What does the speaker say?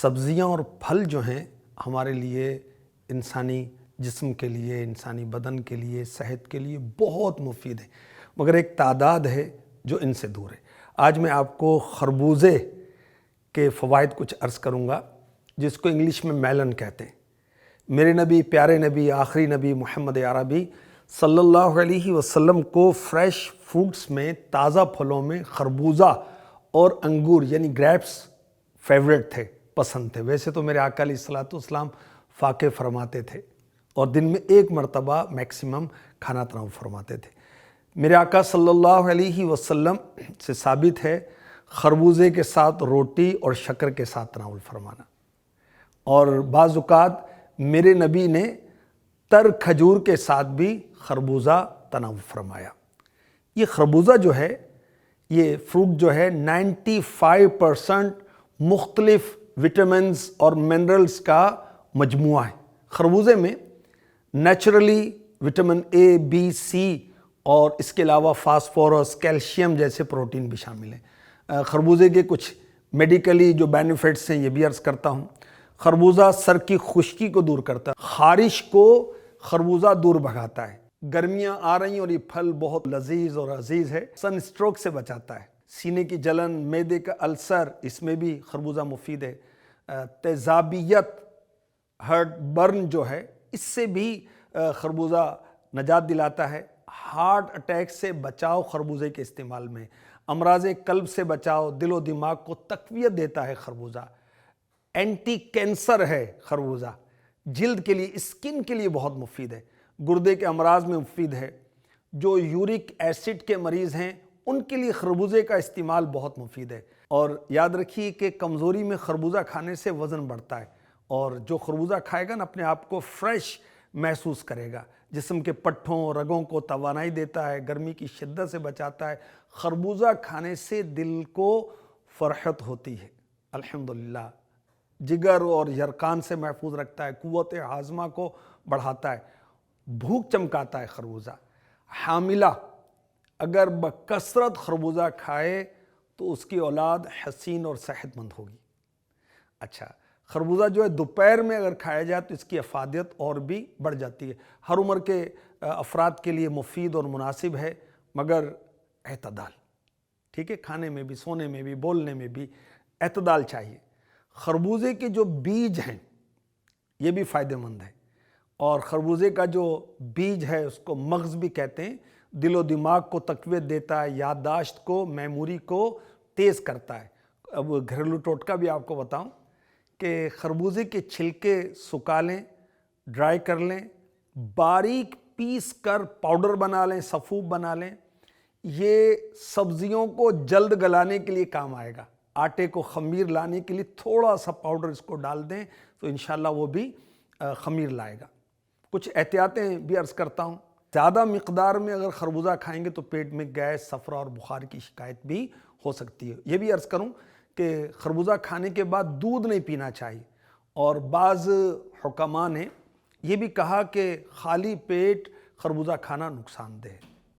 سبزیاں اور پھل جو ہیں ہمارے لیے انسانی جسم کے لیے، انسانی بدن کے لیے، صحت کے لیے بہت مفید ہے، مگر ایک تعداد ہے جو ان سے دور ہے۔ آج میں آپ کو خربوزے کے فوائد کچھ عرض کروں گا، جس کو انگلش میں میلن کہتے ہیں۔ میرے نبی، پیارے نبی، آخری نبی محمد عربی صلی اللہ علیہ وسلم کو فریش فروٹس میں، تازہ پھلوں میں خربوزہ اور انگور یعنی گریپس فیوریٹ تھے، پسند تھے۔ ویسے تو میرے آقا علیہ السلام فاقے فرماتے تھے اور دن میں ایک مرتبہ میکسیمم کھانا تناول فرماتے تھے۔ میرے آقا صلی اللہ علیہ وسلم سے ثابت ہے خربوزے کے ساتھ روٹی اور شکر کے ساتھ تناول فرمانا، اور بعض اوقات میرے نبی نے تر کھجور کے ساتھ بھی خربوزہ تناول فرمایا۔ یہ خربوزہ جو ہے، یہ فروٹ جو ہے 95% مختلف وٹامنز اور منرلز کا مجموعہ ہے۔ خربوزے میں نیچرلی وٹامن اے، بی، سی اور اس کے علاوہ فاسفورس، کیلشیم جیسے پروٹین بھی شامل ہیں۔ خربوزے کے کچھ میڈیکلی جو بینیفٹس ہیں یہ بھی عرض کرتا ہوں۔ خربوزہ سر کی خشکی کو دور کرتا ہے، خارش کو خربوزہ دور بھگاتا ہے۔ گرمیاں آ رہی ہیں اور یہ پھل بہت لذیذ اور عزیز ہے، سن اسٹروک سے بچاتا ہے۔ سینے کی جلن، معدے کا السر، اس میں بھی خربوزہ مفید ہے۔ تیزابیت، ہارٹ برن جو ہے، اس سے بھی خربوزہ نجات دلاتا ہے۔ ہارٹ اٹیک سے بچاؤ خربوزے کے استعمال میں، امراض قلب سے بچاؤ، دل و دماغ کو تقویت دیتا ہے خربوزہ۔ اینٹی کینسر ہے خربوزہ، جلد کے لیے، اسکن کے لیے بہت مفید ہے، گردے کے امراض میں مفید ہے۔ جو یورک ایسڈ کے مریض ہیں ان کے لیے خربوزے کا استعمال بہت مفید ہے۔ اور یاد رکھیے کہ کمزوری میں خربوزہ کھانے سے وزن بڑھتا ہے، اور جو خربوزہ کھائے گا نا اپنے آپ کو فریش محسوس کرے گا، جسم کے پٹھوں رگوں کو توانائی دیتا ہے، گرمی کی شدت سے بچاتا ہے۔ خربوزہ کھانے سے دل کو فرحت ہوتی ہے، الحمدللہ۔ جگر اور یرقان سے محفوظ رکھتا ہے، قوت ہاضمہ کو بڑھاتا ہے، بھوک چمکاتا ہے خربوزہ۔ حاملہ اگر بکثرت خربوزہ کھائے تو اس کی اولاد حسین اور صحت مند ہوگی۔ اچھا، خربوزہ جو ہے دوپہر میں اگر کھایا جائے تو اس کی افادیت اور بھی بڑھ جاتی ہے۔ ہر عمر کے افراد کے لیے مفید اور مناسب ہے، مگر اعتدال، ٹھیک ہے؟ کھانے میں بھی، سونے میں بھی، بولنے میں بھی اعتدال چاہیے۔ خربوزے کے جو بیج ہیں یہ بھی فائدہ مند ہے، اور خربوزے کا جو بیج ہے اس کو مغز بھی کہتے ہیں، دل و دماغ کو تقویت دیتا ہے، یادداشت کو، میموری کو تیز کرتا ہے۔ اب گھریلو ٹوٹکا بھی آپ کو بتاؤں کہ خربوزے کے چھلکے سکھا لیں، ڈرائی کر لیں، باریک پیس کر پاؤڈر بنا لیں، سفوف بنا لیں۔ یہ سبزیوں کو جلد گلانے کے لیے کام آئے گا۔ آٹے کو خمیر لانے کے لیے تھوڑا سا پاؤڈر اس کو ڈال دیں تو انشاءاللہ وہ بھی خمیر لائے گا۔ کچھ احتیاطیں بھی عرض کرتا ہوں۔ زیادہ مقدار میں اگر خربوزہ کھائیں گے تو پیٹ میں گیس، صفرا اور بخار کی شکایت بھی ہو سکتی ہے۔ یہ بھی عرض کروں کہ خربوزہ کھانے کے بعد دودھ نہیں پینا چاہیے، اور بعض حکماء نے یہ بھی کہا کہ خالی پیٹ خربوزہ کھانا نقصان دہ ہے۔